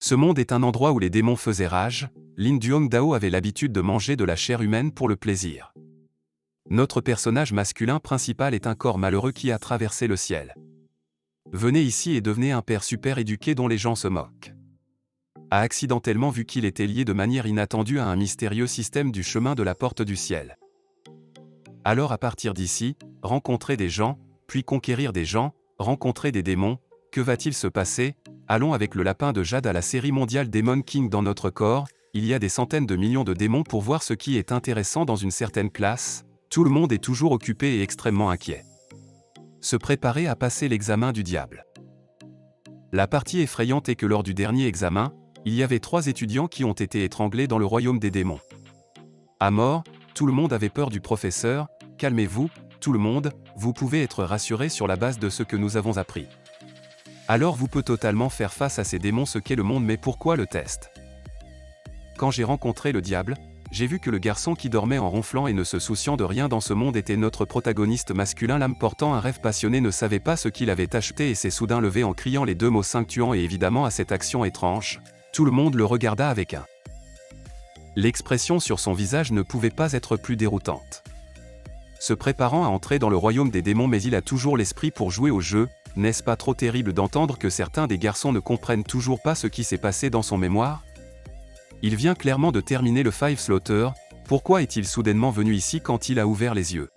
Ce monde est un endroit où les démons faisaient rage. Lin Duongdao avait l'habitude de manger de la chair humaine pour le plaisir. Notre personnage masculin principal est un corps malheureux qui a traversé le ciel. Venez ici et devenez un père super éduqué dont les gens se moquent. A accidentellement vu qu'il était lié de manière inattendue à un mystérieux système du chemin de la porte du ciel. Alors à partir d'ici, rencontrer des gens, puis conquérir des gens, rencontrer des démons, que va-t-il se passer? Allons avec le lapin de Jade à la série mondiale Demon King dans notre corps. Il y a des centaines de millions de démons pour voir ce qui est intéressant dans une certaine classe. Tout le monde est toujours occupé et extrêmement inquiet. Se préparer à passer l'examen du diable. La partie effrayante est que lors du dernier examen, il y avait 3 étudiants qui ont été étranglés dans le royaume des démons. À mort, tout le monde avait peur du professeur. Calmez-vous, tout le monde, vous pouvez être rassuré sur la base de ce que nous avons appris. Alors vous pouvez totalement faire face à ces démons, ce qu'est le monde, mais pourquoi le test? Quand j'ai rencontré le diable, j'ai vu que le garçon qui dormait en ronflant et ne se souciant de rien dans ce monde était notre protagoniste masculin. L'âme portant un rêve passionné ne savait pas ce qu'il avait acheté et s'est soudain levé en criant les 2 mots 5 tuant, et évidemment à cette action étrange, tout le monde le regarda avec un. L'expression sur son visage ne pouvait pas être plus déroutante. Se préparant à entrer dans le royaume des démons, mais il a toujours l'esprit pour jouer au jeu. N'est-ce pas trop terrible d'entendre que certains des garçons ne comprennent toujours pas ce qui s'est passé dans son mémoire? Il vient clairement de terminer le Five Slaughter. Pourquoi est-il soudainement venu ici quand il a ouvert les yeux?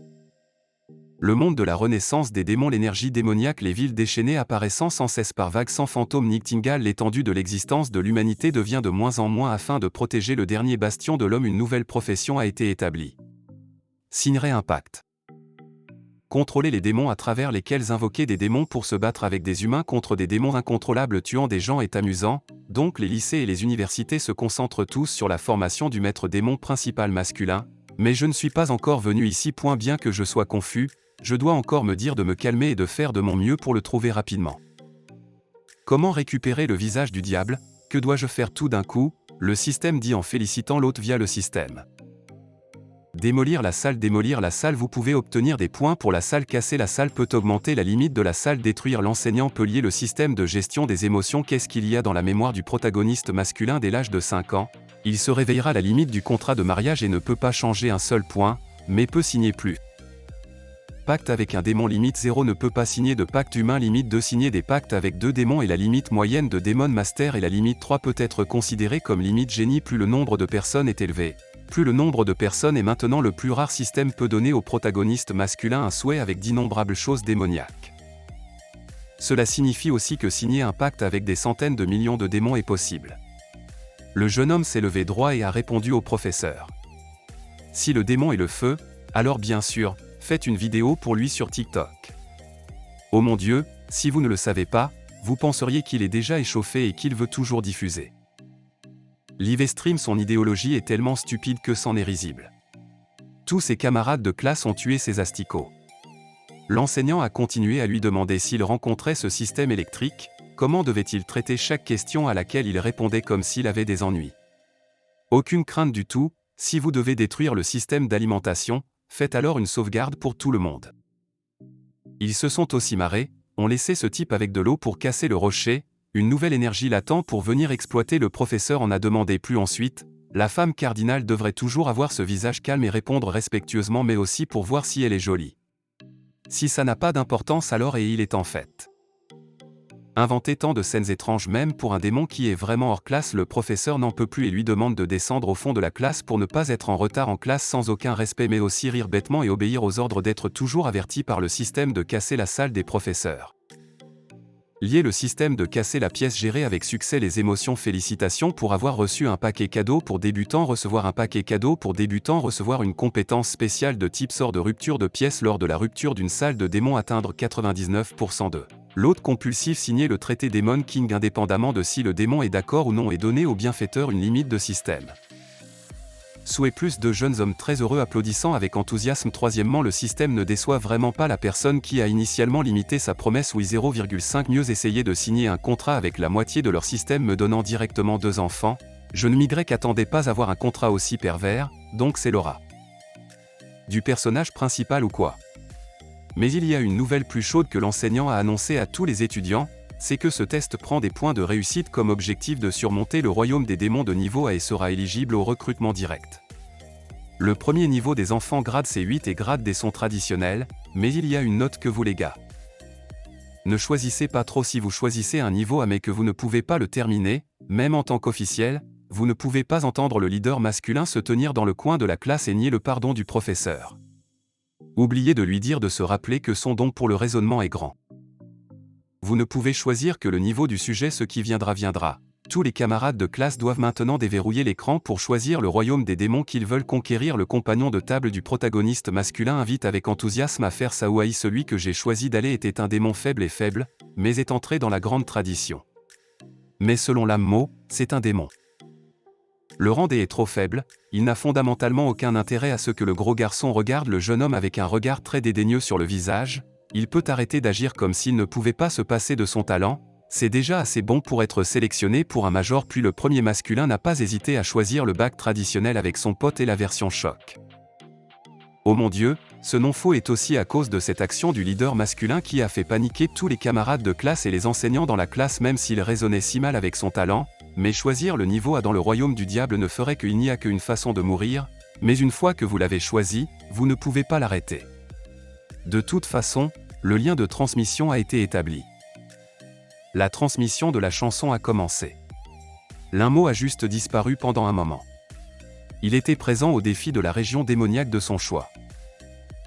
Le monde de la renaissance des démons, l'énergie démoniaque, les villes déchaînées apparaissant sans cesse par vagues sans fantôme Nightingale, l'étendue de l'existence de l'humanité devient de moins en moins. Afin de protéger le dernier bastion de l'homme, une nouvelle profession a été établie. Signerait un pacte. Contrôler les démons à travers lesquels invoquer des démons pour se battre avec des humains contre des démons incontrôlables tuant des gens est amusant. Donc les lycées et les universités se concentrent tous sur la formation du maître démon principal masculin. Mais je ne suis pas encore venu ici. Bien que je sois confus, je dois encore me dire de me calmer et de faire de mon mieux pour le trouver rapidement. Comment récupérer le visage du diable? Que dois-je faire tout d'un coup? Le système dit en félicitant l'hôte via le système. Démolir la salle. Démolir la salle, vous pouvez obtenir des points pour la salle. Casser la salle peut augmenter la limite de la salle. Détruire l'enseignant peut lier le système de gestion des émotions. Qu'est-ce qu'il y a dans la mémoire du protagoniste masculin dès l'âge de 5 ans? Il se réveillera à la limite du contrat de mariage et ne peut pas changer un seul point, mais peut signer plus. Pacte avec un démon limite 0 ne peut pas signer de pacte humain limite 2. Signer des pactes avec 2 démons et la limite moyenne de Demon Master et la limite 3 peut être considérée comme limite génie. Plus le nombre de personnes est élevé, plus le nombre de personnes est maintenant le plus rare. Système peut donner au protagoniste masculin un souhait avec d'innombrables choses démoniaques. Cela signifie aussi que signer un pacte avec des centaines de millions de démons est possible. Le jeune homme s'est levé droit et a répondu au professeur. Si le démon est le feu, alors bien sûr, faites une vidéo pour lui sur TikTok. Oh mon Dieu, si vous ne le savez pas, vous penseriez qu'il est déjà échauffé et qu'il veut toujours diffuser. Livestream, son idéologie est tellement stupide que c'en est risible. Tous ses camarades de classe ont tué ses asticots. L'enseignant a continué à lui demander s'il rencontrait ce système électrique, comment devait-il traiter chaque question à laquelle il répondait comme s'il avait des ennuis. Aucune crainte du tout, si vous devez détruire le système d'alimentation, faites alors une sauvegarde pour tout le monde. Ils se sont aussi marrés, ont laissé ce type avec de l'eau pour casser le rocher, une nouvelle énergie l'attend pour venir exploiter. Le professeur en a demandé plus ensuite. La femme cardinale devrait toujours avoir ce visage calme et répondre respectueusement, mais aussi pour voir si elle est jolie. Si ça n'a pas d'importance alors, et il est en fait. Inventer tant de scènes étranges même pour un démon qui est vraiment hors classe. Le professeur n'en peut plus et lui demande de descendre au fond de la classe pour ne pas être en retard en classe sans aucun respect, mais aussi rire bêtement et obéir aux ordres, d'être toujours averti par le système de casser la salle des professeurs. Lier le système de casser la pièce, gérer avec succès les émotions. Félicitations pour avoir reçu un paquet cadeau pour débutants. Recevoir un paquet cadeau pour débutants. Recevoir une compétence spéciale de type sort de rupture de pièce lors de la rupture d'une salle de démons. Atteindre 99% de l'hôte compulsif. Signer le traité Demon King indépendamment de si le démon est d'accord ou non et donner au bienfaiteur une limite de système. Souhait plus de jeunes hommes très heureux applaudissant avec enthousiasme. Troisièmement, le système ne déçoit vraiment pas la personne qui a initialement limité sa promesse. Oui 0,5. Mieux essayer de signer un contrat avec la moitié de leur système me donnant directement 2 enfants. Je ne m'attendais pas à avoir un contrat aussi pervers, donc c'est l'aura du personnage principal ou quoi. Mais il y a une nouvelle plus chaude que l'enseignant a annoncé à tous les étudiants. c'est que ce test prend des points de réussite comme objectif de surmonter le royaume des démons de niveau A et sera éligible au recrutement direct. Le premier niveau des enfants grade C8 et grade des sons traditionnels, mais il y a une note que vous les gars. Ne choisissez pas trop si vous choisissez un niveau A mais que vous ne pouvez pas le terminer, même en tant qu'officiel, vous ne pouvez pas entendre le leader masculin se tenir dans le coin de la classe et nier le pardon du professeur. Oubliez de lui dire de se rappeler que son don pour le raisonnement est grand. Vous ne pouvez choisir que le niveau du sujet, ce qui viendra viendra. Tous les camarades de classe doivent maintenant déverrouiller l'écran pour choisir le royaume des démons qu'ils veulent conquérir. Le compagnon de table du protagoniste masculin invite avec enthousiasme à faire Saouaï. Celui que j'ai choisi d'aller était un démon faible, mais est entré dans la grande tradition. Mais selon l'âme-mot, c'est un démon. Le Randé est trop faible, il n'a fondamentalement aucun intérêt à ce que le gros garçon regarde le jeune homme avec un regard très dédaigneux sur le visage, il peut arrêter d'agir comme s'il ne pouvait pas se passer de son talent, c'est déjà assez bon pour être sélectionné pour un major. Puis le premier masculin n'a pas hésité à choisir le bac traditionnel avec son pote et la version choc. Oh mon Dieu, ce nom faux est aussi à cause de cette action du leader masculin qui a fait paniquer tous les camarades de classe et les enseignants dans la classe même s'il raisonnait si mal avec son talent, mais choisir le niveau A dans le royaume du diable ne ferait qu'il n'y a qu'une façon de mourir, mais une fois que vous l'avez choisi, vous ne pouvez pas l'arrêter. De toute façon, le lien de transmission a été établi. La transmission de la chanson a commencé. L'un mot a juste disparu pendant un moment. Il était présent au défi de la région démoniaque de son choix.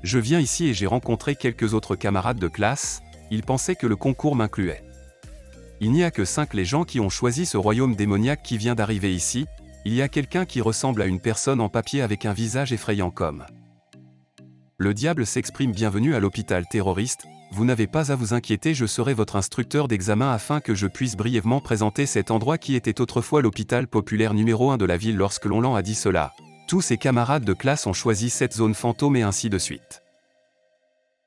Je viens ici et j'ai rencontré quelques autres camarades de classe, ils pensaient que le concours m'incluait. Il n'y a que 5 les gens qui ont choisi ce royaume démoniaque qui vient d'arriver ici, il y a quelqu'un qui ressemble à une personne en papier avec un visage effrayant comme. Le diable s'exprime. Bienvenue à l'hôpital terroriste, vous n'avez pas à vous inquiéter, je serai votre instructeur d'examen afin que je puisse brièvement présenter cet endroit qui était autrefois l'hôpital populaire numéro 1 de la ville. Lorsque l'on a dit cela, tous ses camarades de classe ont choisi cette zone fantôme et ainsi de suite.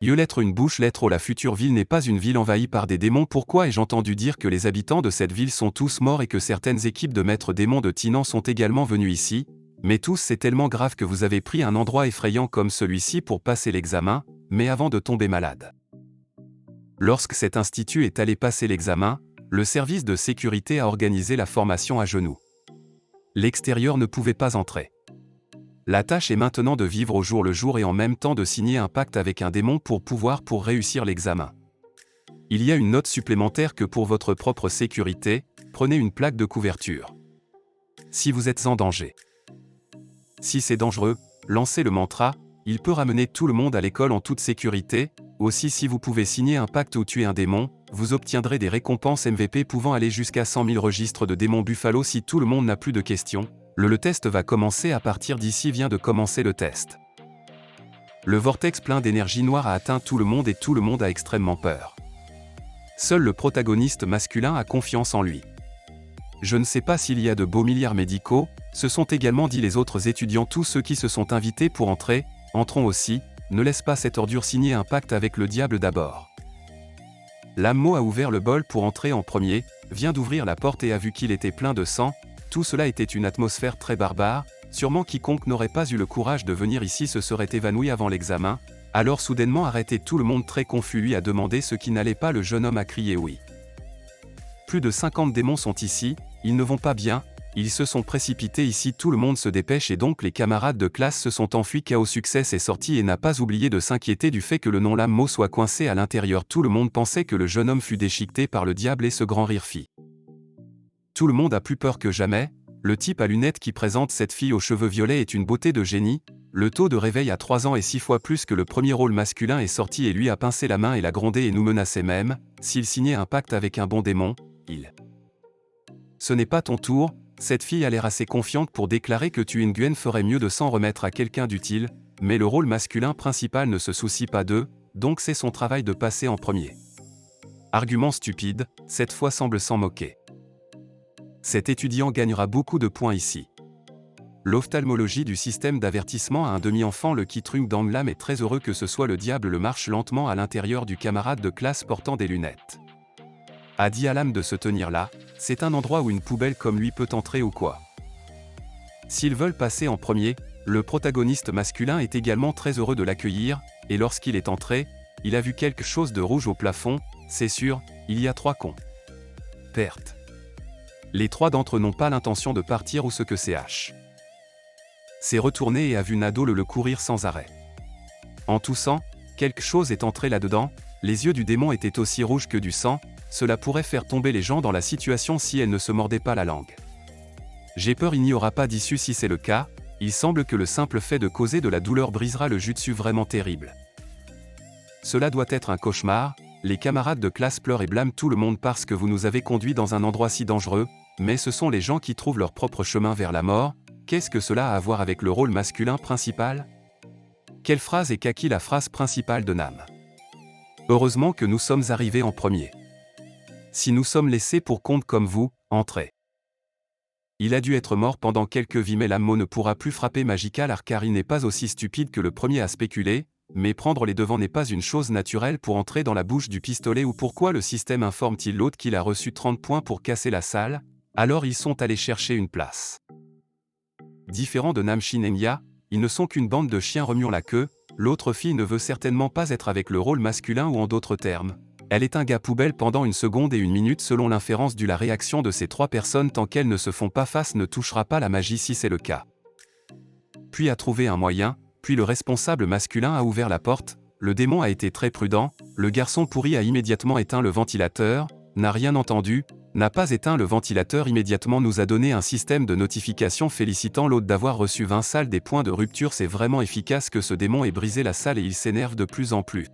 Lettre une bouche lettre. Oh, la future ville n'est pas une ville envahie par des démons. Pourquoi ai-je entendu dire que les habitants de cette ville sont tous morts et que certaines équipes de maîtres démons de Tinan sont également venues ici? Mais tous, c'est tellement grave que vous avez pris un endroit effrayant comme celui-ci pour passer l'examen, mais avant de tomber malade. Lorsque cet institut est allé passer l'examen, le service de sécurité a organisé la formation à genoux. L'extérieur ne pouvait pas entrer. La tâche est maintenant de vivre au jour le jour et en même temps de signer un pacte avec un démon pour réussir l'examen. Il y a une note supplémentaire que pour votre propre sécurité, prenez une plaque de couverture. Si vous êtes en danger. Si c'est dangereux, lancez le mantra, il peut ramener tout le monde à l'école en toute sécurité. Aussi, si vous pouvez signer un pacte ou tuer un démon, vous obtiendrez des récompenses MVP pouvant aller jusqu'à 100 000 registres de démons Buffalo. Si tout le monde n'a plus de questions, le test va commencer à partir d'ici. Vient de commencer le test. Le vortex plein d'énergie noire a atteint tout le monde et tout le monde a extrêmement peur. Seul le protagoniste masculin a confiance en lui. Je ne sais pas s'il y a de beaux milliards médicaux, se sont également dit les autres étudiants. Tous ceux qui se sont invités pour entrer, entrons aussi, ne laisse pas cette ordure signer un pacte avec le diable d'abord. L'âme-mot a ouvert le bol pour entrer en premier, vient d'ouvrir la porte et a vu qu'il était plein de sang. Tout cela était une atmosphère très barbare, sûrement quiconque n'aurait pas eu le courage de venir ici se serait évanoui avant l'examen, alors soudainement arrêté. Tout le monde très confus lui a demandé ce qui n'allait pas. Le jeune homme a crié oui. Plus de 50 démons sont ici, ils ne vont pas bien, ils se sont précipités ici. Tout le monde se dépêche et donc les camarades de classe se sont enfuis. Chaos Success est sorti et n'a pas oublié de s'inquiéter du fait que le nom l'âme-mot soit coincé à l'intérieur. Tout le monde pensait que le jeune homme fût déchiqueté par le diable et ce grand rire fit. Tout le monde a plus peur que jamais, le type à lunettes qui présente cette fille aux cheveux violets est une beauté de génie, le taux de réveil à 3 ans est 6 fois plus que le premier rôle masculin est sorti et lui a pincé la main et l'a grondé et nous menaçait même, s'il signait un pacte avec un bon démon, il. Ce n'est pas ton tour, cette fille a l'air assez confiante pour déclarer que tuer une Gwen ferait mieux de s'en remettre à quelqu'un d'utile, mais le rôle masculin principal ne se soucie pas d'eux, donc c'est son travail de passer en premier. Argument stupide, cette fois semble s'en moquer. Cet étudiant gagnera beaucoup de points ici. L'ophtalmologie du système d'avertissement à un demi-enfant. Le Kitrung Danglam est très heureux que ce soit le diable. Le marche lentement à l'intérieur du camarade de classe portant des lunettes. A dit à l'âme de se tenir là, c'est un endroit où une poubelle comme lui peut entrer ou quoi. S'ils veulent passer en premier, le protagoniste masculin est également très heureux de l'accueillir, et lorsqu'il est entré, il a vu quelque chose de rouge au plafond, c'est sûr, il y a 3 cons. perte. Les 3 d'entre eux n'ont pas l'intention de partir ou ce que CH s'est retourné et a vu Nado le courir sans arrêt. En toussant, quelque chose est entré là-dedans, les yeux du démon étaient aussi rouges que du sang, cela pourrait faire tomber les gens dans la situation si elle ne se mordait pas la langue. J'ai peur il n'y aura pas d'issue si c'est le cas, il semble que le simple fait de causer de la douleur brisera le jutsu vraiment terrible. Cela doit être un cauchemar, les camarades de classe pleurent et blâment tout le monde parce que vous nous avez conduits dans un endroit si dangereux, mais ce sont les gens qui trouvent leur propre chemin vers la mort. Qu'est-ce que cela a à voir avec le rôle masculin principal? Quelle phrase est Kaki la phrase principale de Nam? Heureusement que nous sommes arrivés en premier. Si nous sommes laissés pour compte comme vous, entrez. Il a dû être mort pendant quelques vies mais l'ammo ne pourra plus frapper Magical car il n'est pas aussi stupide que le premier à spéculer, mais prendre les devants n'est pas une chose naturelle pour entrer dans la bouche du pistolet ou pourquoi le système informe-t-il l'autre qu'il a reçu 30 points pour casser la salle, alors ils sont allés chercher une place. Différents de Namshin et Nya, ils ne sont qu'une bande de chiens remuant la queue, l'autre fille ne veut certainement pas être avec le rôle masculin ou en d'autres termes. Elle est un gars poubelle pendant 1 seconde et 1 minute selon l'inférence du la réaction de ces 3 personnes tant qu'elles ne se font pas face ne touchera pas la magie si c'est le cas. Puis a trouvé un moyen, puis le responsable masculin a ouvert la porte, le démon a été très prudent, le garçon pourri a immédiatement éteint le ventilateur, n'a rien entendu, n'a pas éteint le ventilateur immédiatement nous a donné un système de notification félicitant l'autre d'avoir reçu 20 salles des points de rupture c'est vraiment efficace que ce démon ait brisé la salle et il s'énerve de plus en plus.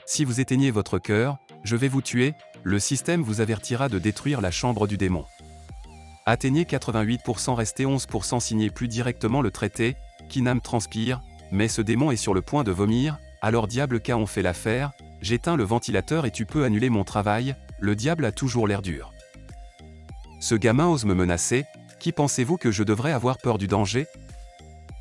Si vous éteignez votre cœur, je vais vous tuer, le système vous avertira de détruire la chambre du démon. Atteignez 88% restez 11% signez plus directement le traité, Kinam transpire, mais ce démon est sur le point de vomir, alors diable qu'a on fait l'affaire, j'éteins le ventilateur et tu peux annuler mon travail, le diable a toujours l'air dur. Ce gamin ose me menacer, qui pensez-vous que je devrais avoir peur du danger?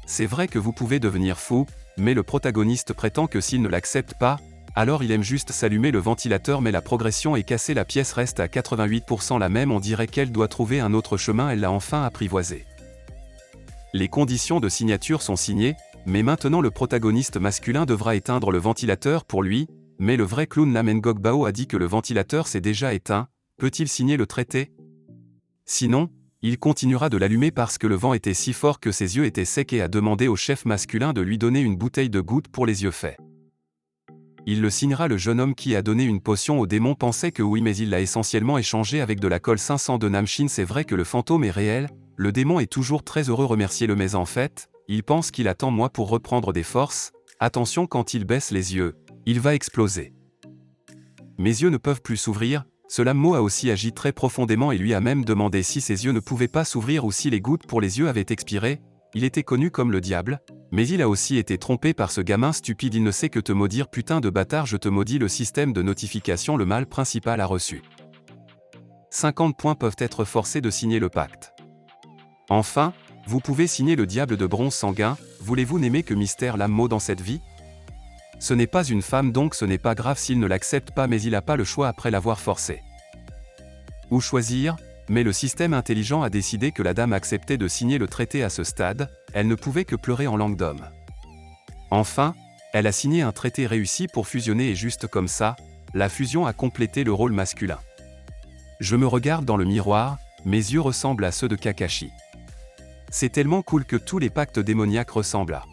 C'est vrai que vous pouvez devenir fou, mais le protagoniste prétend que s'il ne l'accepte pas, alors il aime juste s'allumer le ventilateur mais la progression est cassée la pièce reste à 88% la même on dirait qu'elle doit trouver un autre chemin elle l'a enfin apprivoisé. Les conditions de signature sont signées, mais maintenant le protagoniste masculin devra éteindre le ventilateur pour lui, mais le vrai clown Namengok Bao a dit que le ventilateur s'est déjà éteint, peut-il signer le traité? Sinon, il continuera de l'allumer parce que le vent était si fort que ses yeux étaient secs et a demandé au chef masculin de lui donner une bouteille de gouttes pour les yeux faits. Il le signera le jeune homme qui a donné une potion au démon pensait que oui mais il l'a essentiellement échangé avec de la colle 500 de Namshin c'est vrai que le fantôme est réel, le démon est toujours très heureux remercier le mais en fait, il pense qu'il attend moi pour reprendre des forces, attention quand il baisse les yeux, il va exploser. Mes yeux ne peuvent plus s'ouvrir, ce Lammo a aussi agi très profondément et lui a même demandé si ses yeux ne pouvaient pas s'ouvrir ou si les gouttes pour les yeux avaient expiré, il était connu comme le diable, mais il a aussi été trompé par ce gamin stupide il ne sait que te maudire putain de bâtard je te maudis le système de notification le mal principal a reçu. 50 points peuvent être forcés de signer le pacte. Enfin, vous pouvez signer le diable de bronze sanguin, voulez-vous n'aimer que Mystère Lammo dans cette vie? Ce n'est pas une femme donc ce n'est pas grave s'il ne l'accepte pas mais il n'a pas le choix après l'avoir forcé. Ou choisir, mais le système intelligent a décidé que la dame acceptait de signer le traité à ce stade, elle ne pouvait que pleurer en langue d'homme. Enfin, elle a signé un traité réussi pour fusionner et juste comme ça, la fusion a complété le rôle masculin. Je me regarde dans le miroir, mes yeux ressemblent à ceux de Kakashi. C'est tellement cool que tous les pactes démoniaques ressemblent à.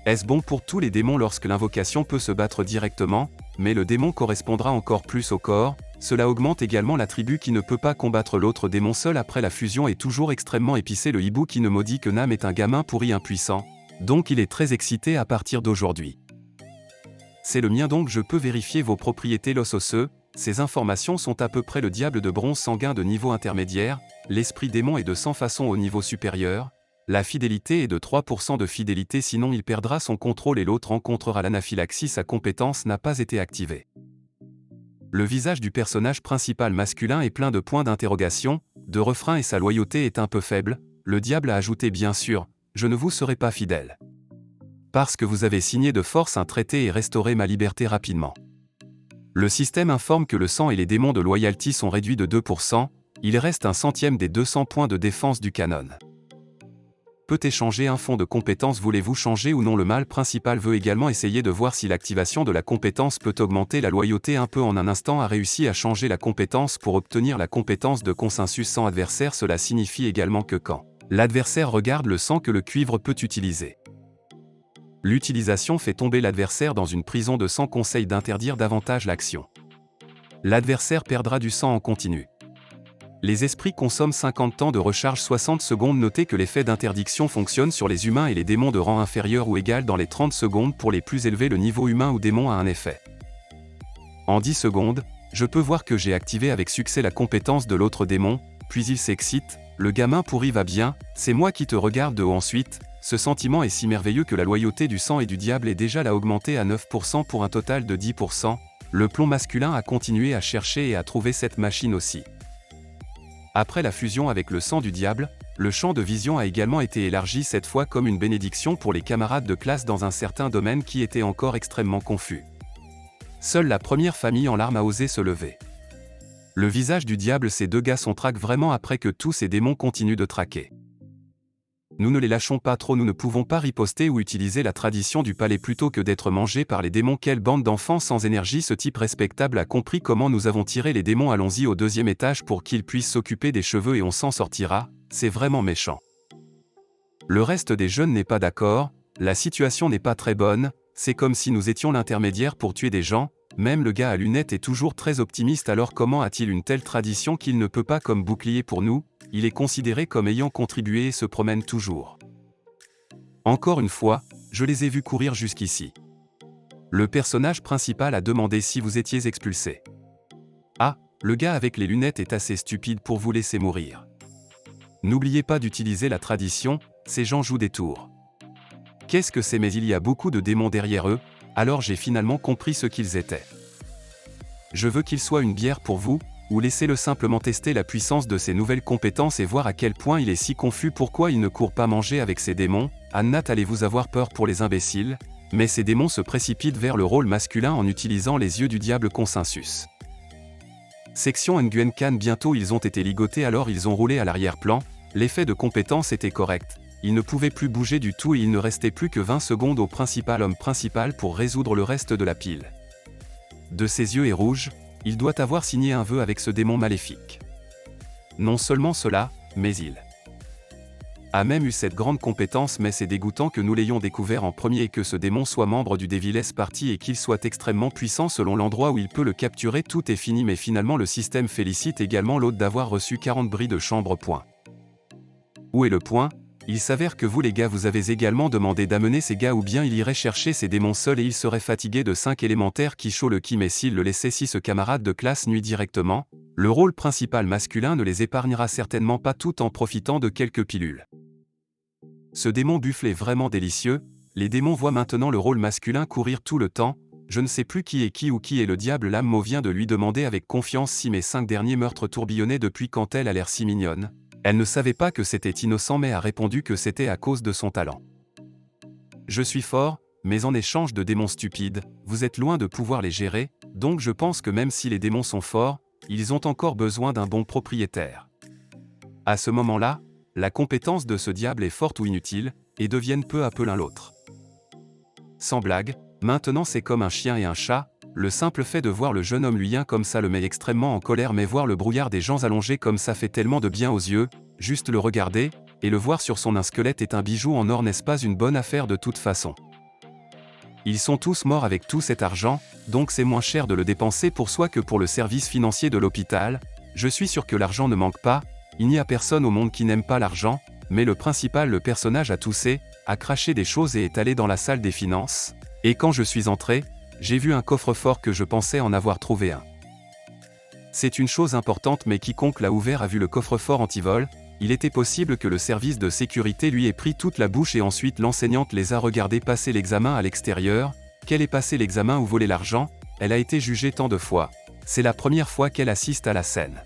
Est-ce bon pour tous les démons lorsque l'invocation peut se battre directement, mais le démon correspondra encore plus au corps, cela augmente également la tribu qui ne peut pas combattre l'autre démon seul après la fusion est toujours extrêmement épicé le hibou qui ne maudit que Nam est un gamin pourri impuissant, donc il est très excité à partir d'aujourd'hui. C'est le mien donc je peux vérifier vos propriétés l'os osseux, ces informations sont à peu près le diable de bronze sanguin de niveau intermédiaire, l'esprit démon est de 100 façons au niveau supérieur, la fidélité est de 3% de fidélité sinon il perdra son contrôle et l'autre rencontrera l'anaphylaxie sa compétence n'a pas été activée. Le visage du personnage principal masculin est plein de points d'interrogation, de refrains et sa loyauté est un peu faible, le diable a ajouté bien sûr, je ne vous serai pas fidèle. Parce que vous avez signé de force un traité et restauré ma liberté rapidement. Le système informe que le sang et les démons de loyalty sont réduits de 2%, il reste un centième des 200 points de défense du canon. peut échanger un fonds de compétences. Voulez-vous changer ou non? Le mâle principal veut également essayer de voir si l'activation de la compétence peut augmenter la loyauté. Un peu en un instant a réussi à changer la compétence pour obtenir la compétence de consensus sans adversaire. Cela signifie également que quand l'adversaire regarde le sang que le cuivre peut utiliser. L'utilisation fait tomber l'adversaire dans une prison de sang. Conseil d'interdire davantage l'action. L'adversaire perdra du sang en continu. Les esprits consomment 50 temps de recharge 60 secondes. Notez que l'effet d'interdiction fonctionne sur les humains et les démons de rang inférieur ou égal dans les 30 secondes. Pour les plus élevés, le niveau humain ou démon a un effet. En 10 secondes, je peux voir que j'ai activé avec succès la compétence de l'autre démon, puis il s'excite. Le gamin pourri va bien, c'est moi qui te regarde de haut. Ensuite, ce sentiment est si merveilleux que la loyauté du sang et du diable est déjà là augmentée à 9% pour un total de 10%. Le plomb masculin a continué à chercher et à trouver cette machine aussi. Après la fusion avec le sang du diable, le champ de vision a également été élargi, cette fois comme une bénédiction pour les camarades de classe dans un certain domaine qui était encore extrêmement confus. Seule la première famille en larmes a osé se lever. Le visage du diable, ces deux gars sont traquent vraiment après que tous ces démons continuent de traquer. Nous ne les lâchons pas trop, nous ne pouvons pas riposter ou utiliser la tradition du palais plutôt que d'être mangés par les démons. Quelle bande d'enfants sans énergie! Ce type respectable a compris comment nous avons tiré les démons. Allons-y au deuxième étage pour qu'ils puissent s'occuper des cheveux et on s'en sortira, c'est vraiment méchant. Le reste des jeunes n'est pas d'accord, la situation n'est pas très bonne, c'est comme si nous étions l'intermédiaire pour tuer des gens. Même le gars à lunettes est toujours très optimiste. Alors comment a-t-il une telle tradition qu'il ne peut pas comme bouclier pour nous? Il est considéré comme ayant contribué et se promène toujours. Encore une fois, je les ai vus courir jusqu'ici. Le personnage principal a demandé si vous étiez expulsé. Ah, le gars avec les lunettes est assez stupide pour vous laisser mourir. N'oubliez pas d'utiliser la tradition, ces gens jouent des tours. Qu'est-ce que c'est? Mais il y a beaucoup de démons derrière eux, alors j'ai finalement compris ce qu'ils étaient. Je veux qu'il soit une bière pour vous, ou laissez-le simplement tester la puissance de ses nouvelles compétences et voir à quel point il est si confus. Pourquoi il ne court pas manger avec ses démons? Annat, allez-vous avoir peur pour les imbéciles? Mais ces démons se précipitent vers le rôle masculin en utilisant les yeux du diable consensus. Section Nguyen Khan, bientôt ils ont été ligotés, alors ils ont roulé à l'arrière-plan. L'effet de compétence était correct. Il ne pouvait plus bouger du tout et il ne restait plus que 20 secondes au principal homme principal pour résoudre le reste de la pile. De ses yeux est rouge, il doit avoir signé un vœu avec ce démon maléfique. Non seulement cela, mais il a même eu cette grande compétence, mais c'est dégoûtant que nous l'ayons découvert en premier et que ce démon soit membre du Devil's Party et qu'il soit extrêmement puissant selon l'endroit où il peut le capturer. Tout est fini, mais finalement le système félicite également l'autre d'avoir reçu 40 bris de chambre. Point. Où est le point? Il s'avère que vous les gars vous avez également demandé d'amener ces gars ou bien il irait chercher ces démons seuls et il serait fatigué de 5 élémentaires qui chaud le qui, mais s'il le laissait, si ce camarade de classe nuit directement, le rôle principal masculin ne les épargnera certainement pas tout en profitant de quelques pilules. Ce démon buffle est vraiment délicieux, les démons voient maintenant le rôle masculin courir tout le temps, je ne sais plus qui est qui ou qui est le diable. L'âme Mo vient de lui demander avec confiance si mes 5 derniers meurtres tourbillonnaient depuis quand elle a l'air si mignonne. Elle ne savait pas que c'était innocent mais a répondu que c'était à cause de son talent. Je suis fort, mais en échange de démons stupides, vous êtes loin de pouvoir les gérer, donc je pense que même si les démons sont forts, ils ont encore besoin d'un bon propriétaire. À ce moment-là, la compétence de ce diable est forte ou inutile, et deviennent peu à peu l'un l'autre. Sans blague, maintenant c'est comme un chien et un chat. Le simple fait de voir le jeune homme luyen comme ça le met extrêmement en colère, mais voir le brouillard des gens allongés comme ça fait tellement de bien aux yeux, juste le regarder, et le voir sur son squelette est un bijou en or, n'est-ce pas une bonne affaire de toute façon? Ils sont tous morts avec tout cet argent, donc c'est moins cher de le dépenser pour soi que pour le service financier de l'hôpital. Je suis sûr que l'argent ne manque pas, il n'y a personne au monde qui n'aime pas l'argent, mais le principal, le personnage a toussé, a craché des choses et est allé dans la salle des finances, et quand je suis entré, j'ai vu un coffre-fort que je pensais en avoir trouvé un. C'est une chose importante, mais quiconque l'a ouvert a vu le coffre-fort anti-vol. Il était possible que le service de sécurité lui ait pris toute la bouche et ensuite l'enseignante les a regardés passer l'examen à l'extérieur. Qu'elle ait passé l'examen ou volé l'argent, elle a été jugée tant de fois. C'est la première fois qu'elle assiste à la scène.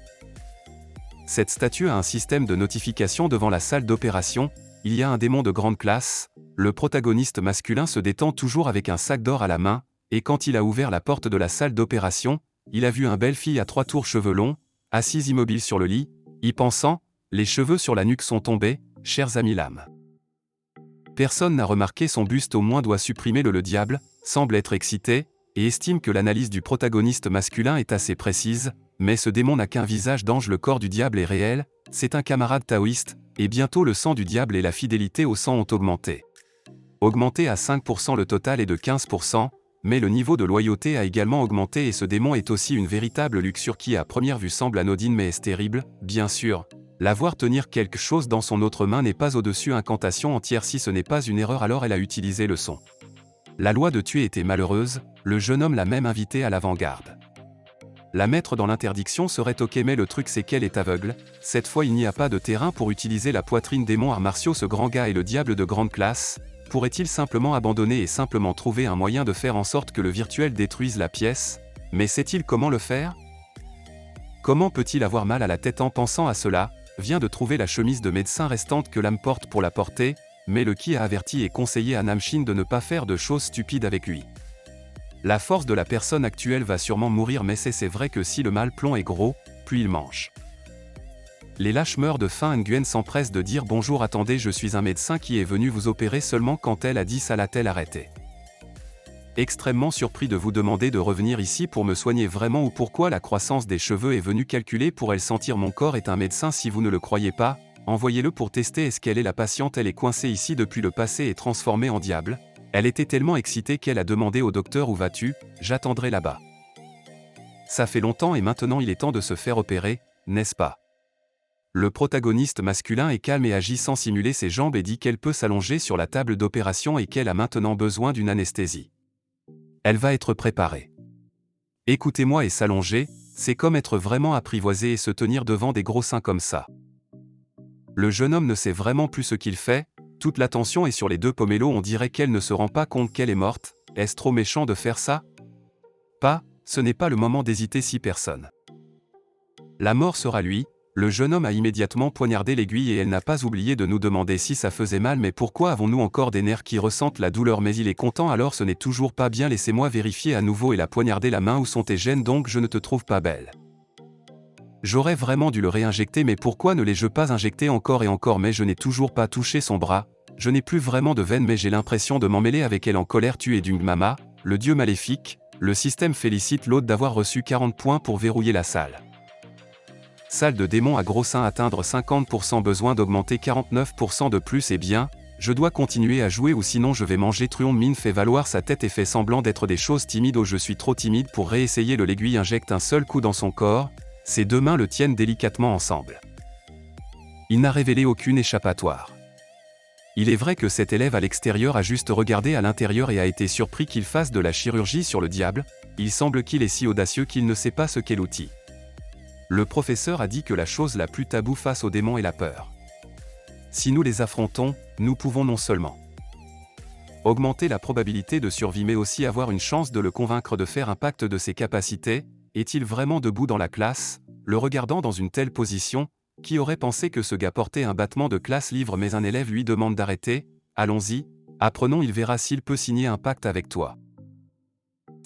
Cette statue a un système de notification devant la salle d'opération. Il y a un démon de grande classe. Le protagoniste masculin se détend toujours avec un sac d'or à la main. Et quand il a ouvert la porte de la salle d'opération, il a vu une belle fille à 3 tours cheveux longs, assise immobile sur le lit, y pensant, les cheveux sur la nuque sont tombés, chers amis l'âme. Personne n'a remarqué son buste, au moins doit supprimer le diable, semble être excité, et estime que l'analyse du protagoniste masculin est assez précise, mais ce démon n'a qu'un visage d'ange, le corps du diable est réel, c'est un camarade taoïste, et bientôt le sang du diable et la fidélité au sang ont augmenté. Augmenté à 5%, le total est de 15%, mais le niveau de loyauté a également augmenté et ce démon est aussi une véritable luxure qui à première vue semble anodine mais est terrible, bien sûr. La voir tenir quelque chose dans son autre main n'est pas au-dessus incantation entière, si ce n'est pas une erreur alors elle a utilisé le son. La loi de tuer était malheureuse, le jeune homme l'a même invitée à l'avant-garde. La mettre dans l'interdiction serait ok mais le truc c'est qu'elle est aveugle, cette fois il n'y a pas de terrain pour utiliser la poitrine démon arts martiaux, ce grand gars est le diable de grande classe, pourrait-il simplement abandonner et simplement trouver un moyen de faire en sorte que le virtuel détruise la pièce, mais sait-il comment le faire? Comment peut-il avoir mal à la tête en pensant à cela? Vient de trouver la chemise de médecin restante que l'âme porte pour la porter, mais le qui a averti et conseillé à Namshin de ne pas faire de choses stupides avec lui. La force de la personne actuelle va sûrement mourir mais c'est vrai que si le mal plomb est gros, puis il mange. Les lâches meurent de faim. Nguyen s'empresse de dire bonjour, attendez, je suis un médecin qui est venu vous opérer seulement quand elle a dit ça l'a-t-elle arrêté. Extrêmement surpris de vous demander de revenir ici pour me soigner vraiment ou pourquoi la croissance des cheveux est venue calculer pour elle sentir mon corps est un médecin si vous ne le croyez pas, envoyez-le pour tester est-ce qu'elle est la patiente, elle est coincée ici depuis le passé et transformée en diable. Elle était tellement excitée qu'elle a demandé au docteur où vas-tu, j'attendrai là-bas. Ça fait longtemps et maintenant il est temps de se faire opérer, n'est-ce pas? Le protagoniste masculin est calme et agit sans simuler ses jambes et dit qu'elle peut s'allonger sur la table d'opération et qu'elle a maintenant besoin d'une anesthésie. Elle va être préparée. Écoutez-moi et s'allonger, c'est comme être vraiment apprivoisé et se tenir devant des gros seins comme ça. Le jeune homme ne sait vraiment plus ce qu'il fait, toute l'attention est sur les deux pomélos, on dirait qu'elle ne se rend pas compte qu'elle est morte, est-ce trop méchant de faire ça? Pas, ce n'est pas le moment d'hésiter si personne. La mort sera lui. Le jeune homme a immédiatement poignardé l'aiguille et elle n'a pas oublié de nous demander si ça faisait mal, mais pourquoi avons-nous encore des nerfs qui ressentent la douleur? Mais il est content alors ce n'est toujours pas bien, laissez-moi vérifier à nouveau et la poignarder la main, où sont tes gènes donc, je ne te trouve pas belle. J'aurais vraiment dû le réinjecter, mais pourquoi ne l'ai-je pas injecté encore et encore? Mais je n'ai toujours pas touché son bras, je n'ai plus vraiment de veine mais j'ai l'impression de m'emmêler avec elle en colère. Tu es Dung Mama, le dieu maléfique, le système félicite l'hôte d'avoir reçu 40 points pour verrouiller la salle. Salle de démon à gros seins, atteindre 50%, besoin d'augmenter 49% de plus, et bien, je dois continuer à jouer ou sinon je vais manger. Truon Mine fait valoir sa tête et fait semblant d'être des choses timides. Oh, je suis trop timide pour réessayer. L'aiguille injecte un seul coup dans son corps, ses deux mains le tiennent délicatement ensemble. Il n'a révélé aucune échappatoire. Il est vrai que cet élève à l'extérieur a juste regardé à l'intérieur et a été surpris qu'il fasse de la chirurgie sur le diable, il semble qu'il est si audacieux qu'il ne sait pas ce qu'est l'outil. Le professeur a dit que la chose la plus taboue face aux démons est la peur. Si nous les affrontons, nous pouvons non seulement augmenter la probabilité de survie mais aussi avoir une chance de le convaincre de faire un pacte de ses capacités. Est-il vraiment debout dans la classe, le regardant dans une telle position? Qui aurait pensé que ce gars portait un battement de classe livre? Mais un élève lui demande d'arrêter. Allons-y, apprenons, il verra s'il peut signer un pacte avec toi.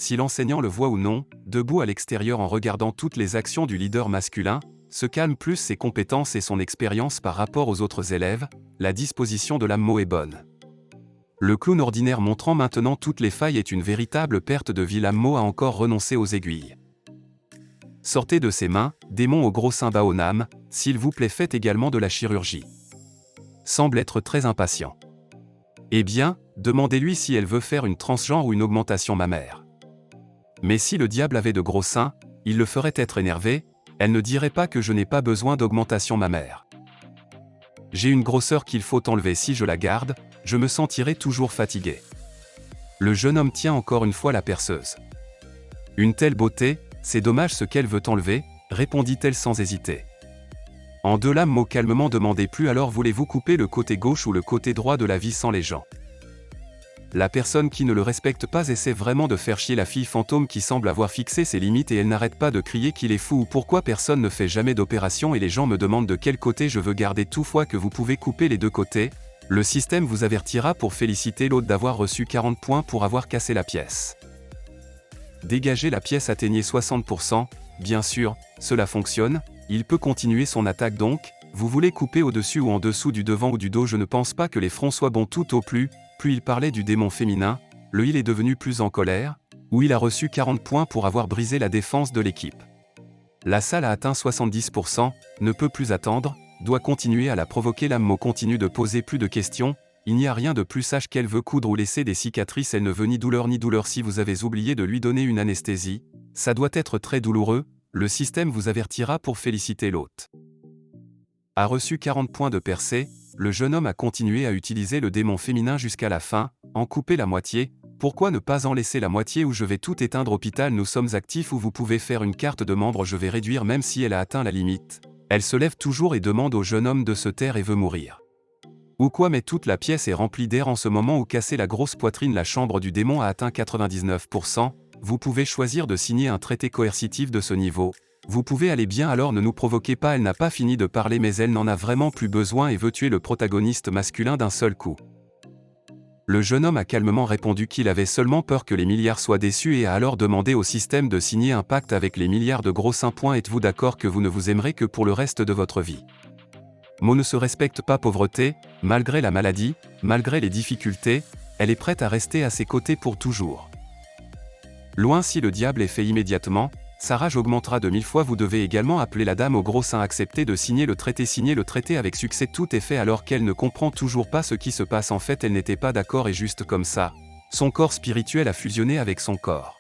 Si l'enseignant le voit ou non, debout à l'extérieur en regardant toutes les actions du leader masculin, se calme plus ses compétences et son expérience par rapport aux autres élèves, la disposition de l'âme est bonne. Le clown ordinaire montrant maintenant toutes les failles est une véritable perte de vie. L'âme a encore renoncé aux aiguilles. Sortez de ses mains, démon au gros sein Baonam, s'il vous plaît, faites également de la chirurgie. Semble être très impatient. Eh bien, demandez-lui si elle veut faire une transgenre ou une augmentation mammaire. Mais si le diable avait de gros seins, il le ferait être énervé, elle ne dirait pas que je n'ai pas besoin d'augmentation mammaire. J'ai une grosseur qu'il faut enlever, si je la garde, je me sentirai toujours fatigué. Le jeune homme tient encore une fois la perceuse. Une telle beauté, c'est dommage ce qu'elle veut enlever, répondit-elle sans hésiter. En deux lames calmement, demandez plus alors, voulez-vous couper le côté gauche ou le côté droit de la vie sans les gens? La personne qui ne le respecte pas essaie vraiment de faire chier la fille fantôme qui semble avoir fixé ses limites et elle n'arrête pas de crier qu'il est fou ou pourquoi personne ne fait jamais d'opération et les gens me demandent de quel côté je veux garder. Toutefois que vous pouvez couper les deux côtés, le système vous avertira pour féliciter l'autre d'avoir reçu 40 points pour avoir cassé la pièce. Dégagez la pièce, atteignez 60%, bien sûr, cela fonctionne, il peut continuer son attaque donc, Vous voulez couper au-dessus ou en dessous du devant ou du dos, je ne pense pas que les fronts soient bons tout au plus. Puis il parlait du démon féminin, le il est devenu plus en colère, où il a reçu 40 points pour avoir brisé la défense de l'équipe. La salle a atteint 70%, ne peut plus attendre, doit continuer à la provoquer. L'AMMO continue de poser plus de questions, il n'y a rien de plus sage qu'elle veut coudre ou laisser des cicatrices, elle ne veut ni douleur ni douleur. Si vous avez oublié de lui donner une anesthésie, ça doit être très douloureux, le système vous avertira pour féliciter l'hôte. A reçu 40 points de percée, le jeune homme a continué à utiliser le démon féminin jusqu'à la fin, en couper la moitié. Pourquoi ne pas en laisser la moitié ou je vais tout éteindre hôpital, nous sommes actifs ou vous pouvez faire une carte de membre, je vais réduire même si elle a atteint la limite. Elle se lève toujours et demande au jeune homme de se taire et veut mourir. Ou quoi, mais toute la pièce est remplie d'air en ce moment où casser la grosse poitrine, la chambre du démon a atteint 99%, vous pouvez choisir de signer un traité coercitif de ce niveau. Vous pouvez aller bien, alors ne nous provoquez pas, elle n'a pas fini de parler mais elle n'en a vraiment plus besoin et veut tuer le protagoniste masculin d'un seul coup. Le jeune homme a calmement répondu qu'il avait seulement peur que les milliards soient déçus et a alors demandé au système de signer un pacte avec les milliards de gros 5 points. Êtes-vous d'accord que vous ne vous aimerez que pour le reste de votre vie? Mo ne se respecte pas, pauvreté, malgré la maladie, malgré les difficultés, elle est prête à rester à ses côtés pour toujours. Loin si le diable est fait immédiatement, sa rage augmentera de 1000 fois. Vous devez également appeler la dame au gros sein, accepter de signer le traité avec succès. Tout est fait alors qu'elle ne comprend toujours pas ce qui se passe. En fait, elle n'était pas d'accord et juste comme ça, son corps spirituel a fusionné avec son corps.